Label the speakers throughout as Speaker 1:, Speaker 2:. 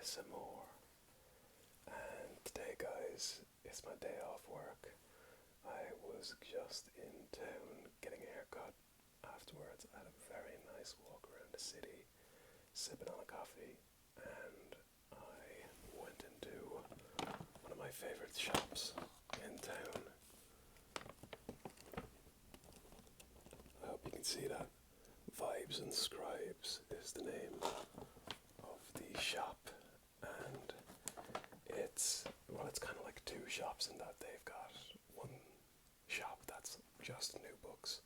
Speaker 1: ASMR. And today, guys, it's my day off work. I was just in town getting a haircut. Afterwards, I had a very nice walk around the city, sipping on a coffee, and I went into one of my favorite shops in town. I hope you can see that. Vibes and Scribes is the name of the shop, and it's kind of like two shops in that they've got one shop that's just new books,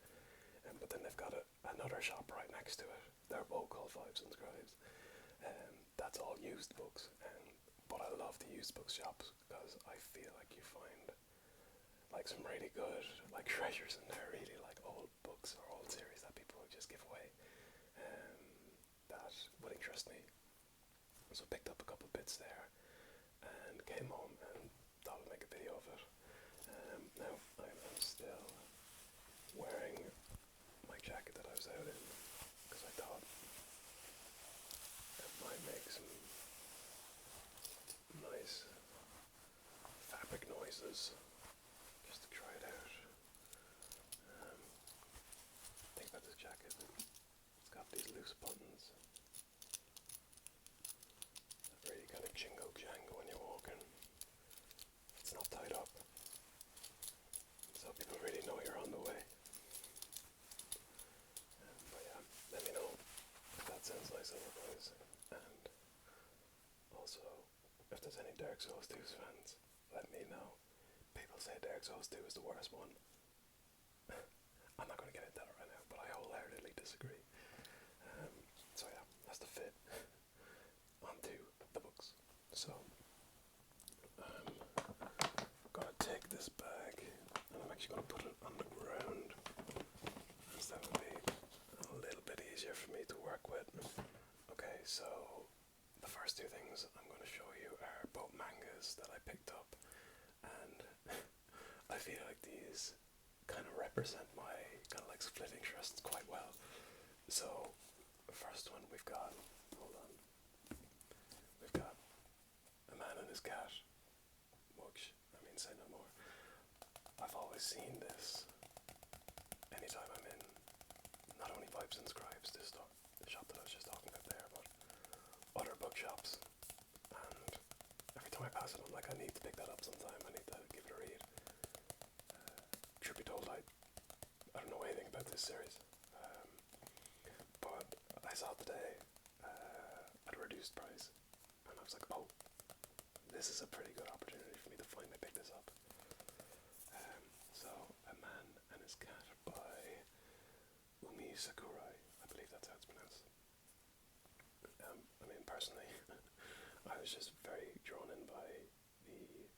Speaker 1: but then they've got another shop right next to it. They're both called Vibes and Scribes. That's all used books, but I love the used book shops because I feel like you find like some really good like treasures in there, really like old books or old series that people would just give away. That would interest me. So picked up a couple bits there and came home and thought I'd make a video of it. Now I'm still wearing my jacket that I was out in because I thought it might make some nice fabric noises just to try it out. Think about this jacket. It's got these loose buttons that really kind of jingle jangle when you're walking. It's not tied up, so people really know you're on the way. But yeah, let me know if that sounds nice otherwise. And also, if there's any Dark Souls 2 fans, let me know. People say Dark Souls 2 is the worst one. I'm not going to get into that right now, but I wholeheartedly disagree. So yeah, that's the fit. On to the books. So, I'm going to take this bag, and I'm actually going to put it on the ground, because that would be a little bit easier for me to work with. Okay, so the first two things I'm going to show you are both mangas that I picked up, and I feel like these kind of represent my kind of like split interests quite well. So, the first one we've got A Man and His Cat. Which, I mean, say no more. I've always seen this anytime I'm in not only Vibes and Scribes, the shop that I was just talking about there, but other bookshops. And every time I pass it, I'm like, I need to pick that up sometime. I need to give it a read. Truth be told, I don't know anything about this series, but I saw it today at a reduced price, and I was like, oh, this is a pretty good opportunity for me to finally pick this up. So, A Man and His Cat by Umi Sakurai, I believe that's how it's pronounced. I mean, personally, I was just very drawn in by the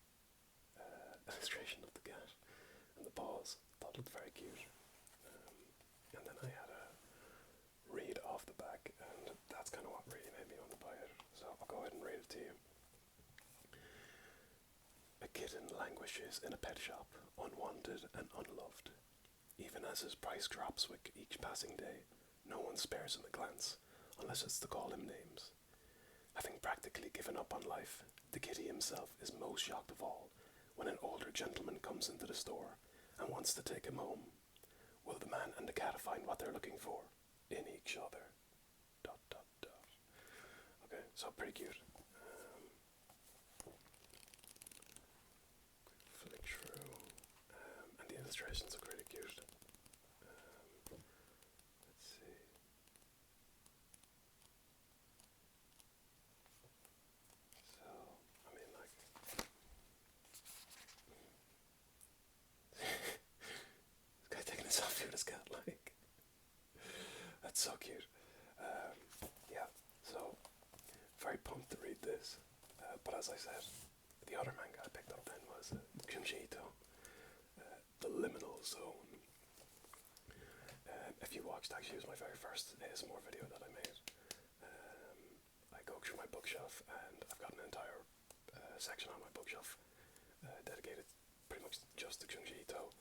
Speaker 1: illustration of the cat and the paws. Thought it looked very cute. And then I had a read off the back, and that's kind of what really made me want to buy it. So I'll go ahead and read it to you. A kitten languishes in a pet shop, unwanted and unloved. Even as his price drops with each passing day, no one spares him a glance, unless it's to call him names. Having practically given up on life, the kitty himself is most shocked of all when an older gentleman comes into the store and wants to take him home. Will the man and the cat find what they're looking for? In each other. ... Okay, so pretty cute. Flick through. And the illustrations look really cute. Let's see. So, I mean, like... This guy taking a selfie with his cat, like... That's so cute. Yeah, so... Very pumped to read this. But as I said, the other manga I picked up then was Junji Ito, The Liminal Zone. If you watched, actually, it was my very first ASMR video that I made. I go through my bookshelf, and I've got an entire section on my bookshelf dedicated pretty much just to Junji Ito.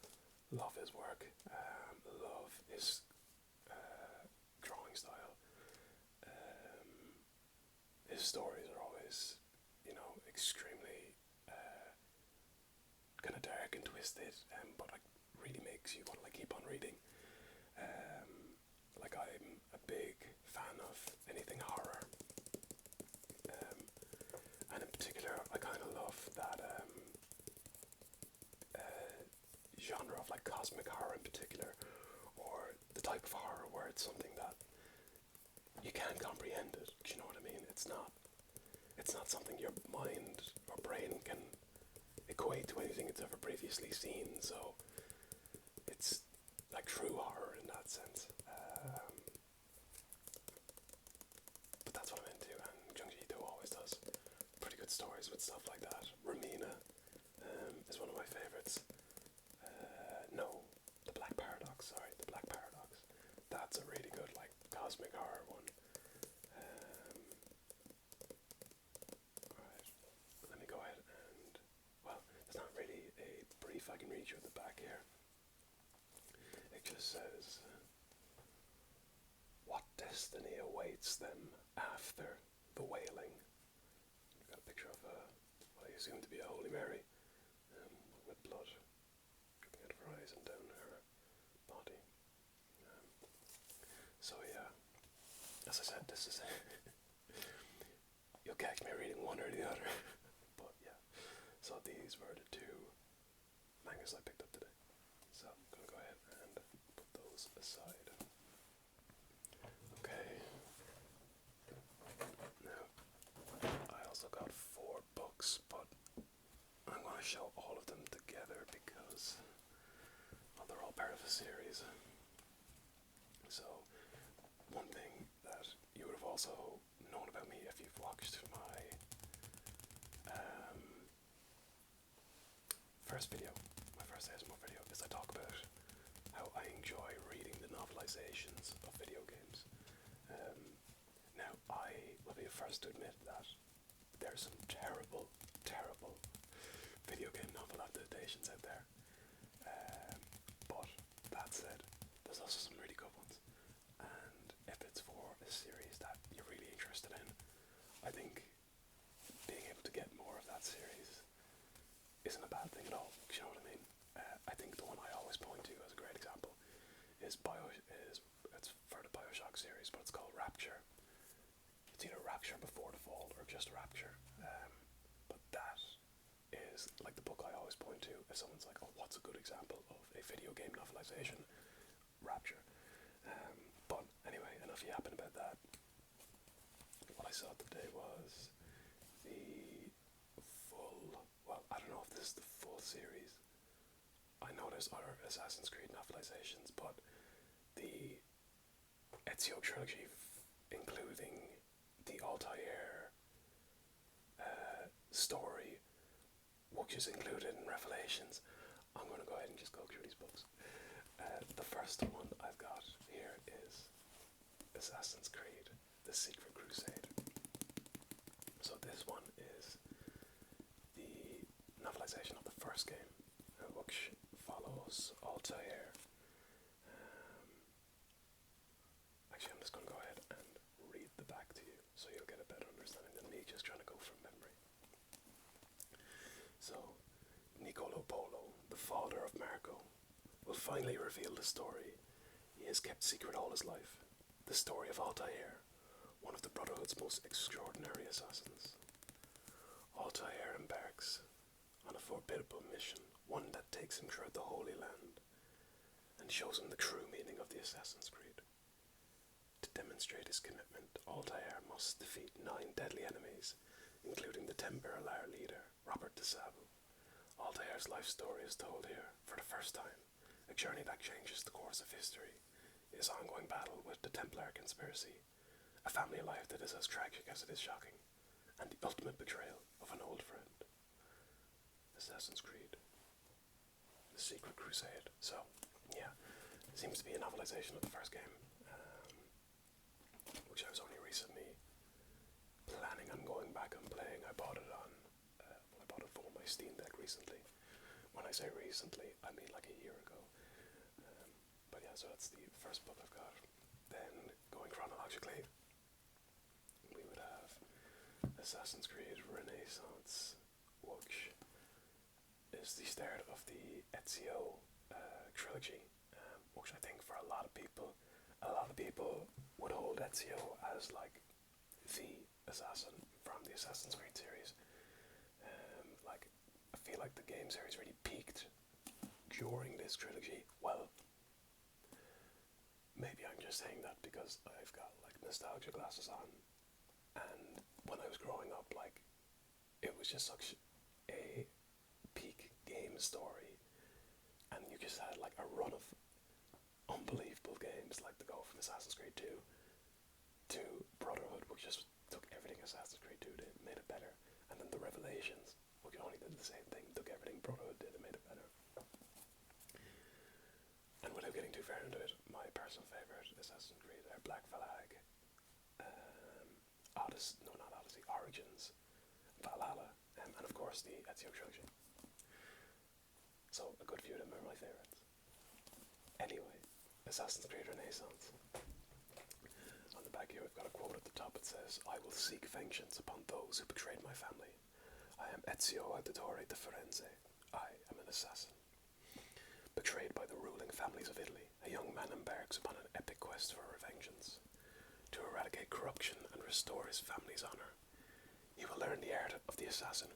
Speaker 1: Love his work, love his drawing style. His stories are always extremely kind of dark and twisted, but like really makes you want to like keep on reading. Like I'm a big fan of anything horror, and in particular, I kind of love that genre of like cosmic horror in particular, or the type of horror where it's something that you can't comprehend it. Do you know what I mean? It's not. It's not something your mind or brain can equate to anything it's ever previously seen. So it's like true horror in that sense. But that's what I'm into, and Junji Ito always does pretty good stories with stuff like that. Ramina is one of my favorites. No, the Black Paradox. Sorry, the Black Paradox. That's a really good like cosmic horror one. Alright, let me go ahead and, well, there's not really a brief I can read you at the back here. It just says, what destiny awaits them after the wailing? I've got a picture of what I assume to be a Holy Mary, with blood dripping out of her eyes and down her body. So yeah, as I said, this is you'll catch me reading one or the other. But yeah, so these were the two mangas I picked up today. So I'm gonna go ahead and put those aside. Okay. Now, I also got 4 books, but I'm gonna show all of them together because, well, they're all part of a series. So, one thing that you would have also known about me if you've watched my first video, my first ASMR video, is I talk about how I enjoy reading the novelizations of video games. Now, I will be the first to admit that there's some terrible, terrible video game novel adaptations out there. But that said, there's also some really good ones. And if it's for a series that you're really interested in, I think being able to get more of that series isn't a bad thing at all. You know what I mean? I think the one I always point to as a great example is it's for the Bioshock series, but it's called Rapture. It's either Rapture Before the Fall or just Rapture. But that is like the book I always point to if someone's like, oh, what's a good example of a video game novelization? Rapture. But anyway, enough yapping about that. What I saw today was the full, well, I don't know if this is the full series. I know there's other Assassin's Creed novelizations, but the Ezio trilogy, including the Altair story, which is included in Revelations, I'm going to go ahead and just go through these books. The first one I've got here is Assassin's Creed, The Secret Crusade. So this one is the novelization of the first game, which follows Altair. Actually, I'm just going to go ahead and read the back to you, so you'll get a better understanding than me just trying to go from memory. So, Niccolo Polo, the father of Marco, will finally reveal the story he has kept secret all his life. The story of Altair, one of the Brotherhood's most extraordinary assassins. Altair embarks on a formidable mission, one that takes him throughout the Holy Land, and shows him the true meaning of the Assassin's Creed. To demonstrate his commitment, Altair must defeat 9 deadly enemies, including the Temberlar leader, Robert de Sable. Altair's life story is told here, for the first time, a journey that changes the course of history, his ongoing battle with the Templar conspiracy, a family life that is as tragic as it is shocking, and the ultimate betrayal of an old friend. Assassin's Creed, The Secret Crusade. So, yeah, it seems to be a novelization of the first game, which I was only recently planning on going back and playing. I bought it for my Steam Deck recently. When I say recently, I mean like a year ago. But yeah, so that's the first book I've got. Then, going chronologically, we would have Assassin's Creed Renaissance, Ezio trilogy, which I think for a lot of people would hold Ezio as like the assassin from the Assassin's Creed series. Like, I feel like the game series really peaked during this trilogy. Well, maybe I'm just saying that because I've got like nostalgia glasses on, and when I was growing up, like, it was just such a peak game story, and you just had like a run of unbelievable games, like the go from Assassin's Creed 2 to Brotherhood, which just took everything Assassin's Creed 2 did, made it better, and then the Revelations, which only did the same thing, took everything Brotherhood did and made it better. And without getting too far into it, my personal favourite Assassin's Creed are Black Flag, Origins, Valhalla, and of course the Ezio trilogy. So a good few of them are my favourites. Anyway, Assassin's Creed Renaissance. On the back here we've got a quote at the top. It says, "I will seek vengeance upon those who betrayed my family. I am Ezio Auditore de Firenze. I am an assassin." Betrayed by the ruling families of Italy, a young man embarks upon an epic quest for revengeance. To eradicate corruption and restore his family's honour, he will learn the art of the assassin.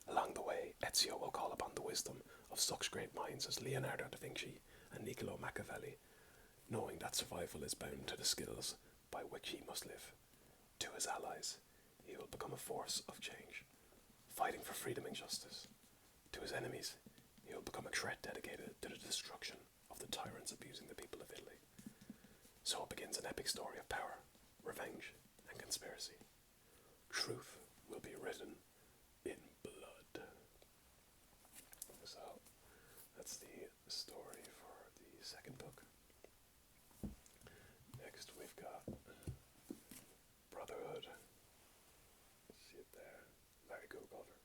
Speaker 1: Along the way, Ezio will call upon the wisdom of such great minds as Leonardo da Vinci and Niccolo Machiavelli, knowing that survival is bound to the skills by which he must live. To his allies, he will become a force of change, fighting for freedom and justice. To his enemies, he will become a threat dedicated to the destruction of the tyrants abusing the people of Italy. So begins an epic story of power, revenge, and conspiracy. Truth will be written in blood. So, that's the story for the second book. Next we've got Brotherhood. See it there. Very cool cover.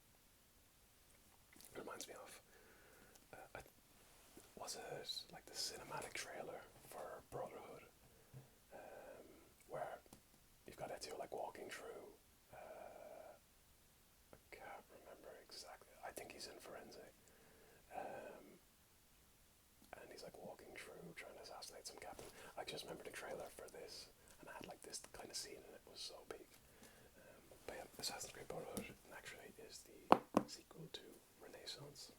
Speaker 1: It reminds me of, was it like the cinematic trailer for Brotherhood? Where you've got Ezio like walking through, I can't remember exactly, I think he's in Firenze, and he's like walking through trying to assassinate some captain. I just remember the trailer for this, and I had like this kind of scene, and it was so big. But yeah, Assassin's Creed Brotherhood naturally is the sequel to Renaissance.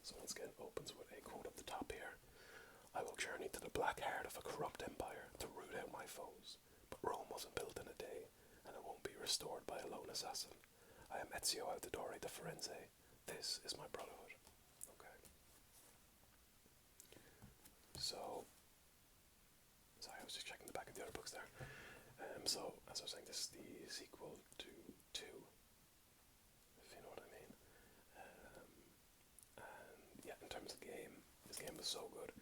Speaker 1: So once again, opens with a quote at the top here. "I will journey to the black heart of a corrupt empire to root out my foes. But Rome wasn't built in a day, and it won't be restored by a lone assassin. I am Ezio Auditore de Firenze. This is my Brotherhood." Okay. So, sorry, I was just checking the back of the other books there. So, as I was saying, this is the sequel to 2, if you know what I mean. And yeah, in terms of the game, this game was so good.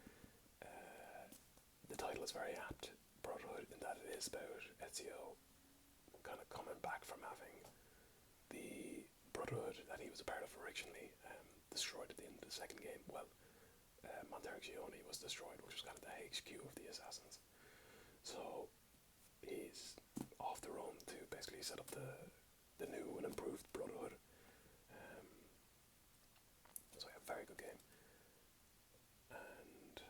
Speaker 1: The title is very apt, Brotherhood, in that it is about Ezio kind of coming back from having the Brotherhood that he was a part of originally destroyed at the end of the second game. Well, Monteriggioni was destroyed, which was kind of the HQ of the Assassins. So he's off the run to basically set up the new and improved Brotherhood. So yeah, very good game. And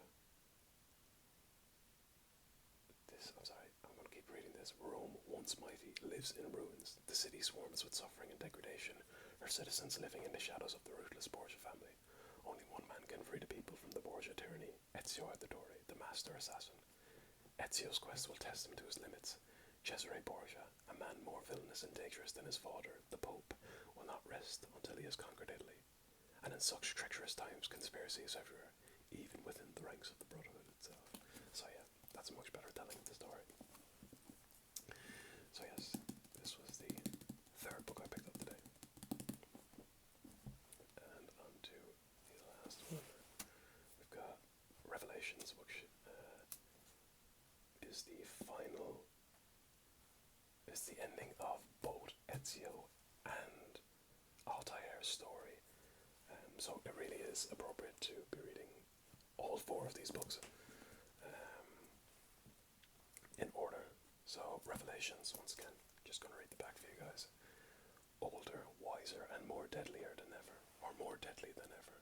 Speaker 1: this, I'm sorry, I'm going to keep reading this. "Rome, once mighty, lives in ruins. The city swarms with suffering and degradation, her citizens living in the shadows of the ruthless Borgia family. Only one man can free the people from the Borgia tyranny, Ezio Auditore, the master assassin. Ezio's quest will test him to his limits. Cesare Borgia, a man more villainous and dangerous than his father, the Pope, will not rest until he has conquered Italy. And in such treacherous times, conspiracy is everywhere, even within the ranks of the Brotherhood itself." So yeah, that's a much better telling of the story. So yes, this was the third book I picked up today. And on to the last one. We've got Revelations, which is the final, is the ending of both Ezio and Altair's story. So it really is appropriate to be reading all 4 of these books in order. So Revelations, once again, just going to read the back for you guys. "Older, wiser, and more deadlier than ever, or more deadly than ever,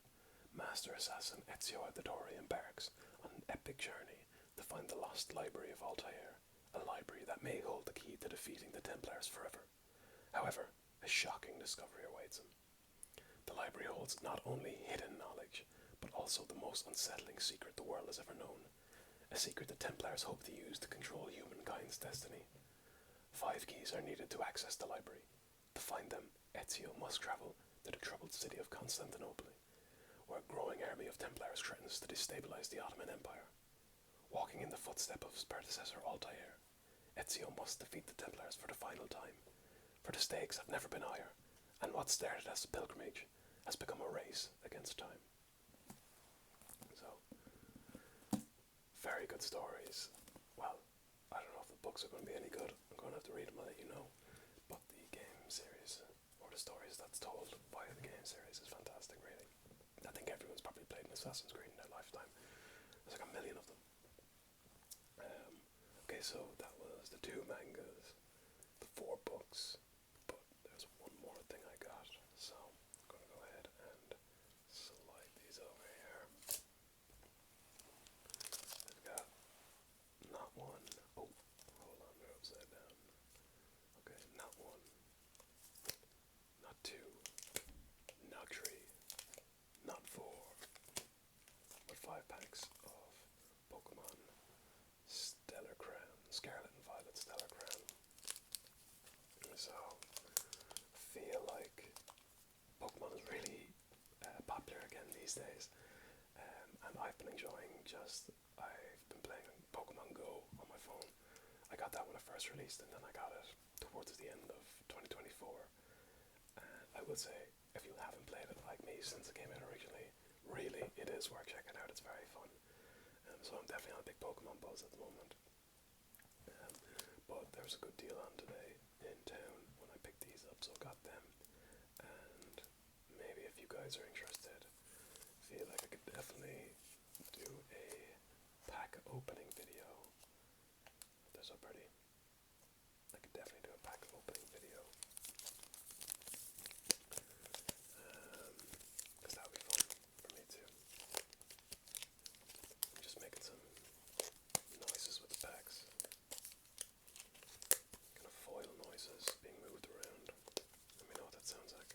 Speaker 1: Master Assassin Ezio Auditore embarks on an epic journey to find the lost library of Altair, a library that may hold the key to defeating the Templars forever. However, a shocking discovery awaits him. The library holds not only hidden knowledge, but also the most unsettling secret the world has ever known. A secret the Templars hope to use to control humankind's destiny. 5 keys are needed to access the library. To find them, Ezio must travel to the troubled city of Constantinople, where a growing army of Templars threatens to destabilize the Ottoman Empire. Walking in the footsteps of his predecessor Altair, Ezio must defeat the Templars for the final time, for the stakes have never been higher, and what started as a pilgrimage has become a race against time. So, very good stories. Well, I don't know if the books are going to be any good. I'm going to have to read them and let you know. But the game series, or the stories that's told via the game series, is fantastic, really. I think everyone's probably played an Assassin's Creed in their lifetime. There's like a million of them. Okay, so that was the 2 mangas, the 4 books, but there's one more thing I got, so I'm going to go ahead and slide these over here. I've got not one, oh, hold on, they're upside down. Okay, not 1, not 2, not 3, not 4, but 5 packs of Pokémon Stellar Crown, Scarlet and Violet Stellar Crown. So, I feel like Pokemon is really popular again these days, and I've been enjoying I've been playing Pokemon Go on my phone. I got that when it first released, and then I got it towards the end of 2024. And I would say, if you haven't played it like me since it came out originally, really, it is worth checking out. It's very fun. So I'm definitely on a big Pokemon buzz at the moment. But there was a good deal on today in town when I picked these up, so I got them. And maybe if you guys are interested, feel like I could definitely do a pack opening video. They're so pretty. I could definitely do a pack opening video. Because that would be fun for me too. I'm just making some noises with the packs. Kind of foil noises being moved around. Let me know what that sounds like.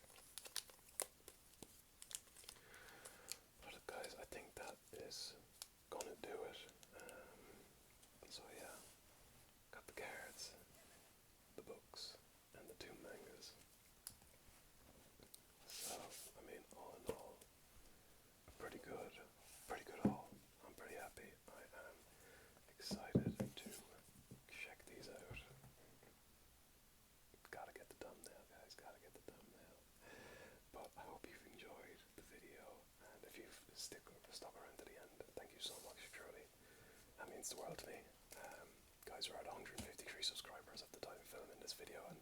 Speaker 1: But guys, I think that is gonna do it. So yeah, got the cards, the books, and the 2 mangas. So, I mean, all in all, pretty good haul. I'm pretty happy. I am excited to check these out. Gotta get the thumbnail, guys, gotta get the thumbnail. But I hope you've enjoyed the video, and if you've stuck around to the end, thank you so much, truly. That means the world to me. Guys, we're at 153 subscribers at the time of filming this video, and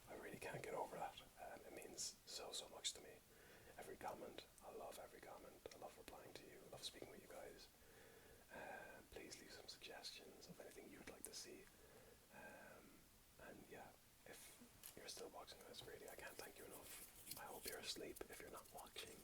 Speaker 1: I really can't get over that. It means so much to me. Every comment, I love every comment. I love replying to you. I love speaking with you guys. Please leave some suggestions of anything you'd like to see. And yeah, if you're still watching this, really, I can't thank you enough. I hope you're asleep if you're not watching.